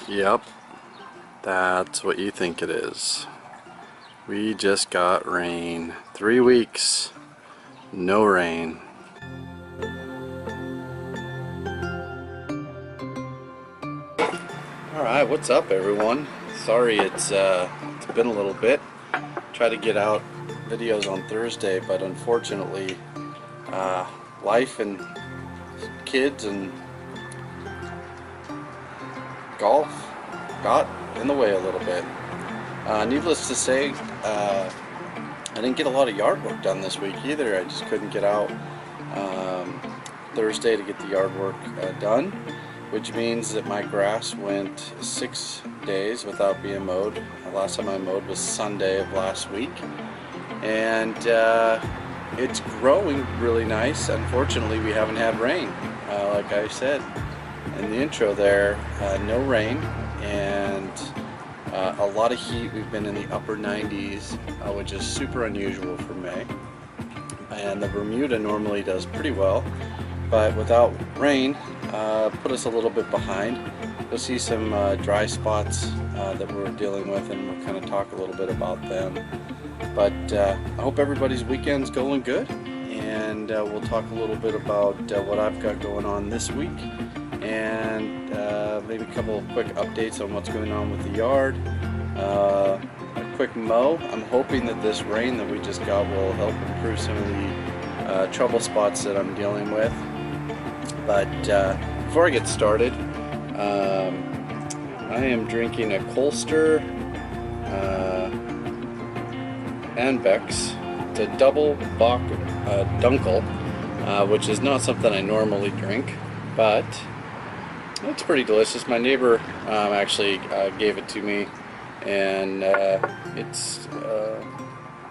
Yep, that's what you think it is. We just got rain. 3 weeks, no rain. Alright, what's up everyone? Sorry it's been a little bit. Try to get out videos on Thursday, but unfortunately life and kids and golf got in the way a little bit. Needless to say, I didn't get a lot of yard work done this week either. I just couldn't get out Thursday to get the yard work done, which means that my grass went 6 days without being mowed. The last time I mowed was Sunday of last week, and it's growing really nice. Unfortunately, we haven't had rain. Like I said in the intro there, no rain and a lot of heat. We've been in the upper 90s, which is super unusual for May, and the Bermuda normally does pretty well, but without rain put us a little bit behind. You'll see some dry spots that we're dealing with, and we'll kind of talk a little bit about them. But I hope everybody's weekend's going good, and we'll talk a little bit about what I've got going on this week, and maybe a couple of quick updates on what's going on with the yard. A quick mow. I'm hoping that this rain that we just got will help improve some of the trouble spots that I'm dealing with. But before I get started, I am drinking a Colster Anbex. It's a double Bach Dunkel, which is not something I normally drink, but it's pretty delicious. My neighbor actually gave it to me, and it's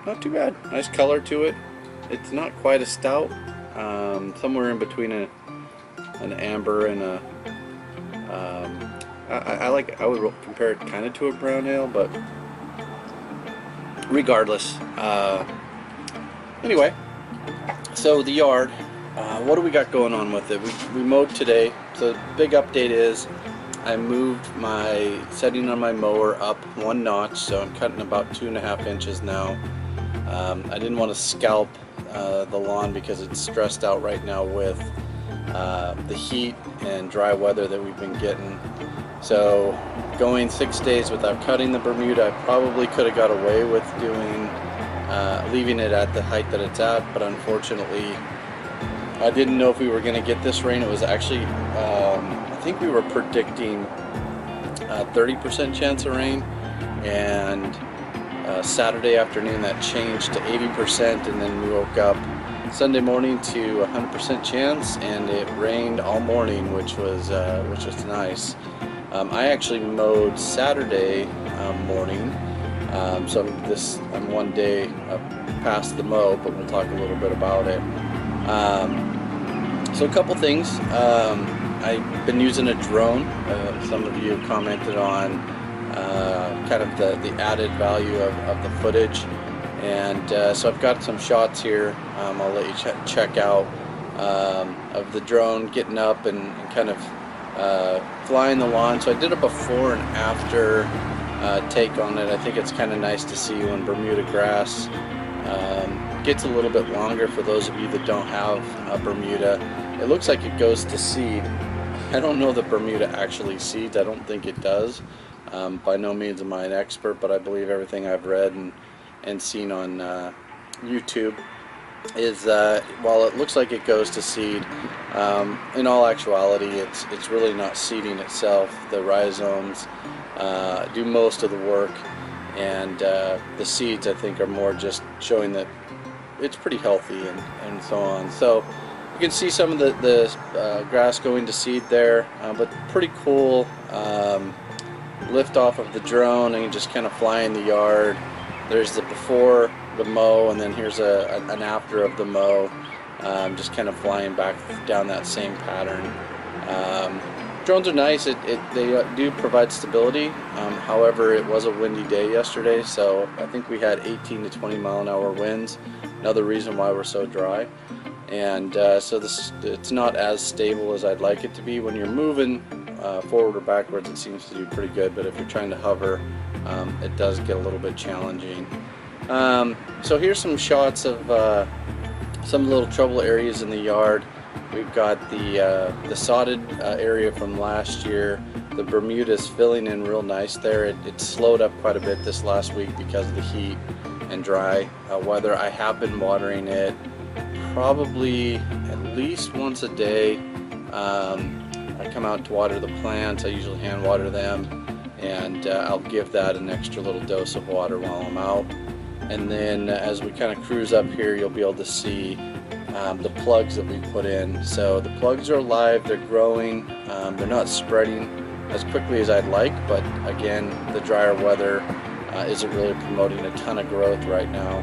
not too bad. Nice color to it. It's not quite a stout, somewhere in between an amber and a I would compare it kind of to a brown ale, but regardless. Anyway, so the yard, what do we got going on with it? We mowed today. So the big update is I moved my setting on my mower up 1 notch, so I'm cutting about 2.5 inches now. I didn't want to scalp the lawn because it's stressed out right now with the heat and dry weather that we've been getting. So going 6 days without cutting the Bermuda, I probably could have got away with leaving it at the height that it's at, but unfortunately I didn't know if we were going to get this rain. It was actually, I think we were predicting 30% chance of rain, and Saturday afternoon that changed to 80%, and then we woke up Sunday morning to 100% chance, and it rained all morning, which was nice. I actually mowed Saturday morning, so I'm 1 day past the mow, but we'll talk a little bit about it. So a couple things. I've been using a drone. Some of you commented on kind of the added value of the footage, and so I've got some shots here. I'll let you check out of the drone getting up and kind of flying the lawn. So I did a before and after take on it. I think it's kind of nice to see when Bermuda grass gets a little bit longer. For those of you that don't have Bermuda, it looks like it goes to seed. I don't know that Bermuda actually seeds. I don't think it does. By no means am I an expert, but I believe everything I've read and seen on YouTube is while it looks like it goes to seed, in all actuality it's really not seeding itself. The rhizomes do most of the work, and the seeds I think are more just showing that it's pretty healthy and so on. So you can see some of the grass going to seed there, but pretty cool lift off of the drone and just kind of fly in the yard. There's the before the mow, and then here's an after of the mow, just kind of flying back down that same pattern. Drones are nice. They do provide stability. However, it was a windy day yesterday, so I think we had 18 to 20 mile an hour winds. Another reason why we're so dry. And so it's not as stable as I'd like it to be. When you're moving forward or backwards, it seems to do pretty good, but if you're trying to hover, it does get a little bit challenging. So here's some shots of some little trouble areas in the yard. We've got the sodded area from last year. The Bermuda's filling in real nice there. It slowed up quite a bit this last week because of the heat and dry weather. I have been watering it probably at least once a day. I come out to water the plants. I usually hand water them, and I'll give that an extra little dose of water while I'm out. And then as we kind of cruise up here, you'll be able to see the plugs that we put in. So the plugs are alive, they're growing, they're not spreading as quickly as I'd like, but again, the drier weather isn't really promoting a ton of growth right now.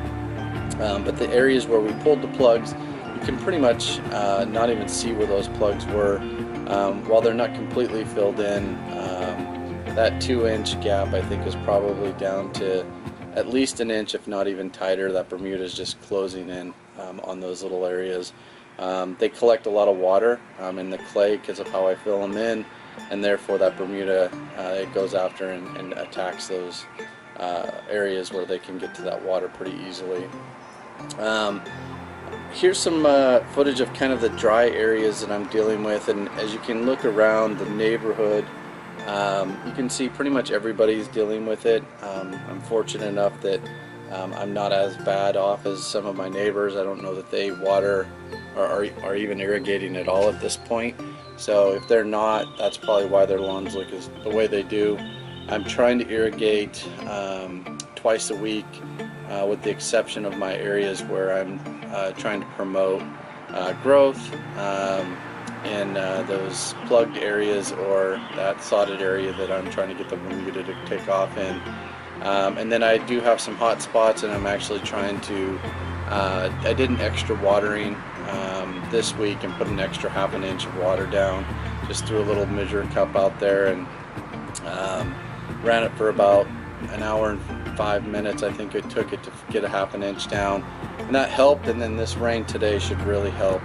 But the areas where we pulled the plugs, you can pretty much not even see where those plugs were. While they're not completely filled in, that 2-inch gap I think is probably down to at least an inch, if not even tighter. That Bermuda is just closing in on those little areas. They collect a lot of water in the clay because of how I fill them in, and therefore that Bermuda it goes after and attacks those areas where they can get to that water pretty easily. Here's some footage of kind of the dry areas that I'm dealing with, and as you can look around the neighborhood, you can see pretty much everybody's dealing with it. I'm fortunate enough that I'm not as bad off as some of my neighbors. I don't know that they water or are even irrigating at all at this point. So if they're not, that's probably why their lawns look the way they do. I'm trying to irrigate twice a week, with the exception of my areas where I'm trying to promote growth in those plugged areas or that sodded area that I'm trying to get the Bermuda to take off in. And then I do have some hot spots, and I'm actually trying to, I did an extra watering this week and put an extra ½ an inch of water down. Just threw a little measure cup out there and ran it for about an hour and 5 minutes. I think it took it to get a ½ an inch down, and that helped. And then this rain today should really help.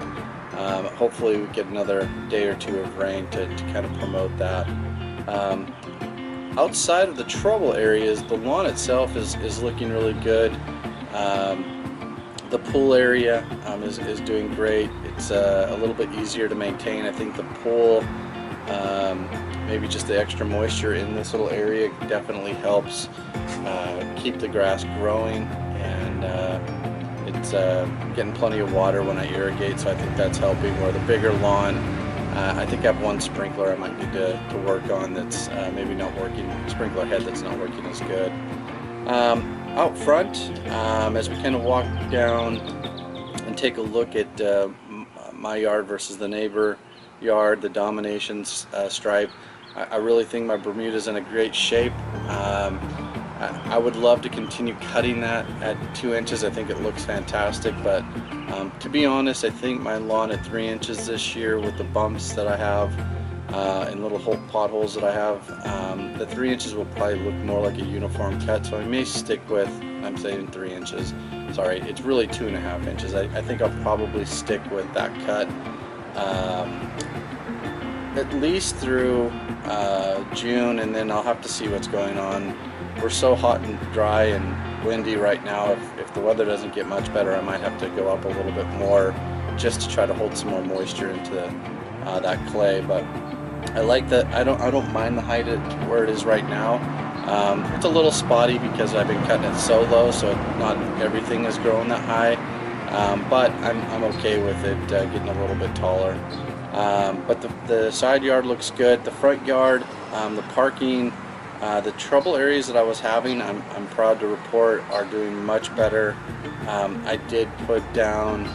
Hopefully we get another day or two of rain to kind of promote that. Outside of the trouble areas, the lawn itself is looking really good. The pool area is doing great. It's a little bit easier to maintain. I think the pool, maybe just the extra moisture in this little area definitely helps keep the grass growing, and it's getting plenty of water when I irrigate, so I think that's helping. Where the bigger lawn, I think I have one sprinkler I might need to work on that's maybe not working, sprinkler head that's not working as good. Out front, as we kind of walk down and take a look at my yard versus the neighbor yard, the domination stripe, I really think my Bermuda's in a great shape. I would love to continue cutting that at 2 inches. I think it looks fantastic, but to be honest, I think my lawn at 3 inches this year, with the bumps that I have and little potholes that I have, the 3 inches will probably look more like a uniform cut, so I may stick with, I'm saying 3 inches, sorry, it's really 2.5 inches. I think I'll probably stick with that cut at least through June, and then I'll have to see what's going on. We're so hot and dry and windy right now. If the weather doesn't get much better, I might have to go up a little bit more just to try to hold some more moisture into that clay. But I like that. I don't mind the height at where it is right now. It's a little spotty because I've been cutting it so low, so not everything is growing that high. But I'm okay with it getting a little bit taller. But the side yard looks good. The front yard, the parking, the trouble areas that I was having, I'm proud to report, are doing much better. I did put down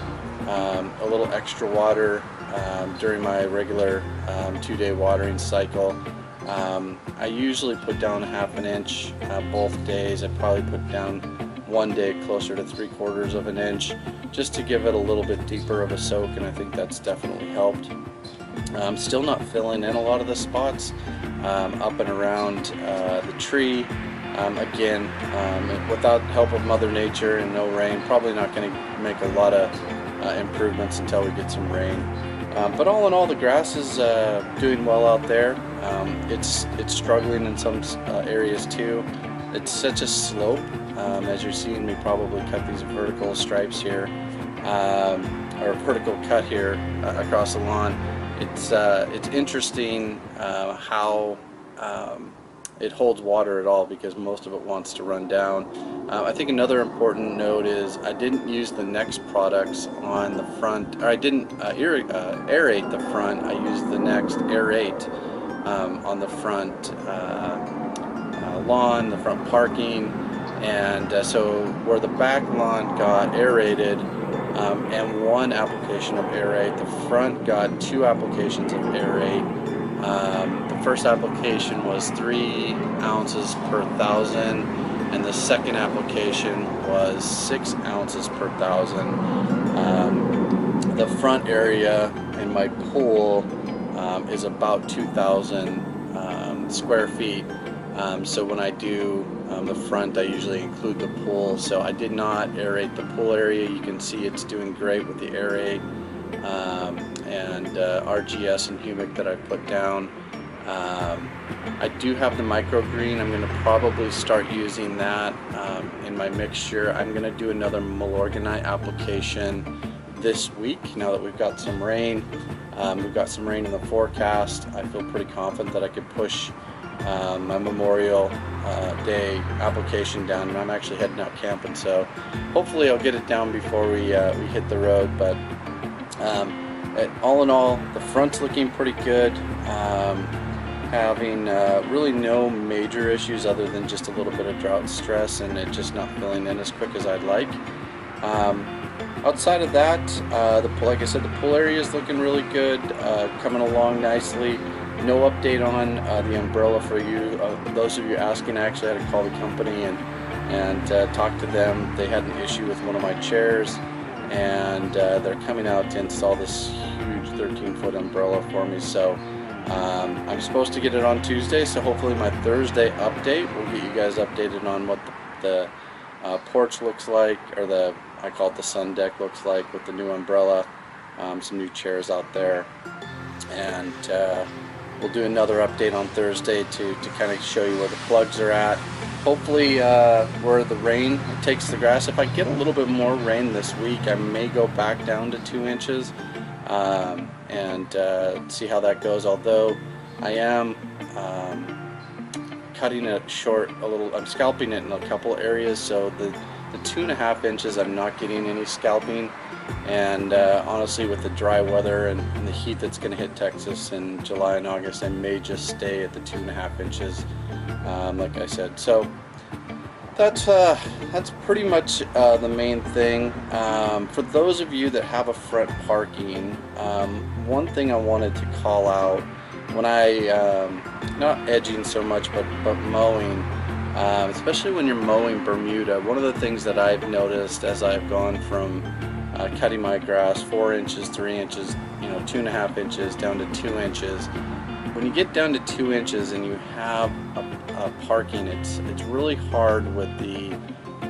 a little extra water during my regular 2-day watering cycle. I usually put down ½ an inch both days. I probably put down one day closer to 3/4 of an inch, just to give it a little bit deeper of a soak, and I think that's definitely helped. Still not filling in a lot of the spots up and around the tree. Again, without help of Mother Nature and no rain, probably not going to make a lot of improvements until we get some rain. But all in all, the grass is doing well out there. It's struggling in some areas too. It's such a slope. As you're seeing me probably cut these vertical stripes here, or vertical cut here across the lawn. It's interesting how it holds water at all, because most of it wants to run down. I think another important note is I didn't use the N-EXT products on the front, or I didn't aerate the front. I used the N-EXT aerate on the front lawn, the front parking, and so where the back lawn got aerated and one application of aerate, the front got 2 applications of aerate. The first application was 3 ounces per 1,000, and the second application was 6 ounces per 1,000. The front area in my pool is about 2,000 square feet. So when I do the front, I usually include the pool. So I did not aerate the pool area. You can see it's doing great with the aerate and RGS and humic that I put down. I do have the microgreen. I'm going to probably start using that in my mixture. I'm going to do another Milorganite application this week now that we've got some rain. We've got some rain in the forecast. I feel pretty confident that I could push my Memorial Day application down, and I'm actually heading out camping, so hopefully I'll get it down before we hit the road. But all in all, the front's looking pretty good. Having really no major issues other than just a little bit of drought stress and it just not filling in as quick as I'd like. Outside of that, like I said, the pool area is looking really good, coming along nicely. No update on the umbrella for you. Those of you asking, I actually had to call the company and talk to them. They had an issue with one of my chairs, and they're coming out to install this huge 13-foot umbrella for me. So I'm supposed to get it on Tuesday, so hopefully my Thursday update will get you guys updated on what the porch looks like, or I call it the sun deck looks like, with the new umbrella, some new chairs out there, and we'll do another update on Thursday to kind of show you where the plugs are at. Hopefully where the rain takes the grass. If I get a little bit more rain this week, I may go back down to 2 inches and see how that goes. Although I am cutting it short a little. I'm scalping it in a couple areas, so the 2.5 inches I'm not getting any scalping. And honestly, with the dry weather and the heat that's going to hit Texas in July and August, I may just stay at the 2.5 inches, like I said. So that's pretty much the main thing. For those of you that have a front parking, one thing I wanted to call out when I not edging so much, but mowing. Especially when you're mowing Bermuda, one of the things that I've noticed as I've gone from cutting my grass 4 inches, 3 inches, 2.5 inches down to 2 inches. When you get down to 2 inches and you have a parking, it's really hard with the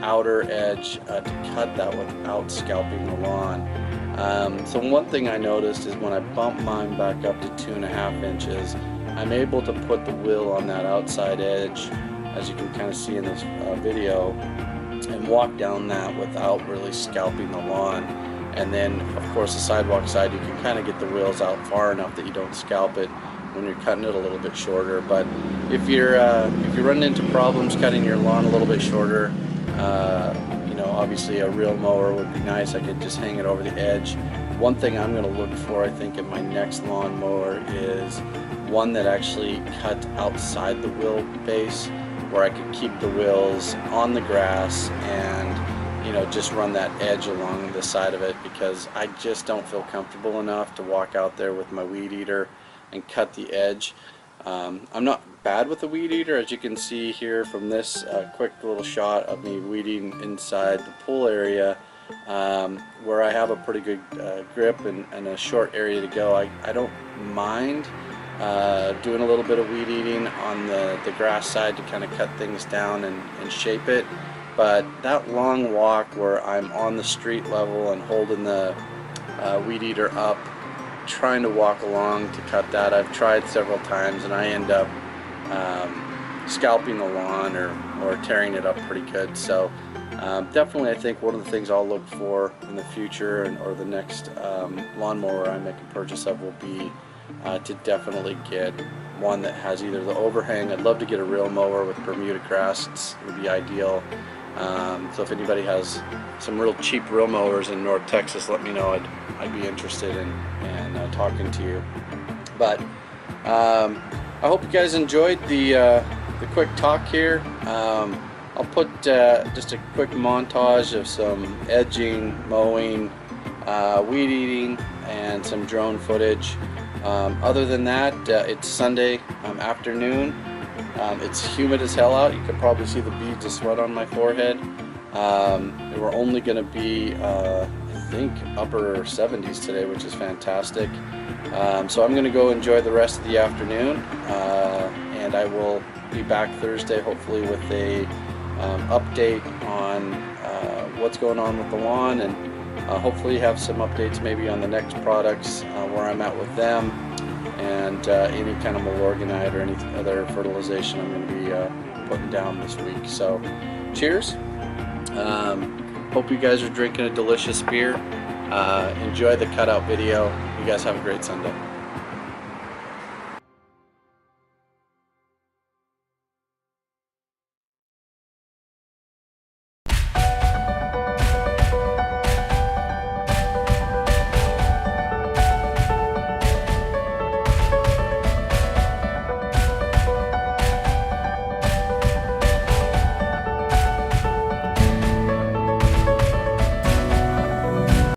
outer edge to cut that without scalping the lawn. So one thing I noticed is when I bump mine back up to 2.5 inches, I'm able to put the wheel on that outside edge, as you can kind of see in this video, and walk down that without really scalping the lawn. And then of course the sidewalk side, you can kind of get the wheels out far enough that you don't scalp it when you're cutting it a little bit shorter. But if you're running into problems cutting your lawn a little bit shorter, obviously a real mower would be nice. I could just hang it over the edge. One thing I'm going to look for, I think, in my next lawn mower is one that actually cuts outside the wheel base, where I could keep the wheels on the grass and just run that edge along the side of it, because I just don't feel comfortable enough to walk out there with my weed eater and cut the edge. I'm not bad with the weed eater, as you can see here from this quick little shot of me weeding inside the pool area, where I have a pretty good grip and a short area to go. I don't mind doing a little bit of weed eating on the grass side to kind of cut things down and shape it. But that long walk where I'm on the street level and holding the weed eater up trying to walk along to cut that. I've tried several times and I end up scalping the lawn or tearing it up pretty good. So definitely I think one of the things I'll look for in the future or the next lawnmower I make a purchase of will be to definitely get one that has either the overhang. I'd love to get a real mower with Bermuda grass. It would be ideal. So if anybody has some real cheap reel mowers in North Texas, let me know. I'd be interested in talking to you. But I hope you guys enjoyed the quick talk here. I'll put just a quick montage of some edging, mowing, weed eating, and some drone footage. Other than that, it's Sunday afternoon. It's humid as hell out. You could probably see the beads of sweat on my forehead. We're only going to be, I think, upper 70s today, which is fantastic. So I'm going to go enjoy the rest of the afternoon, and I will be back Thursday, hopefully, with a update on what's going on with the lawn, and hopefully have some updates maybe on the next products, where I'm at with them, and any kind of Milorganite or any other fertilization I'm going to be putting down this week. So cheers. Hope you guys are drinking a delicious beer. Enjoy the cutout video. You guys have a great Sunday.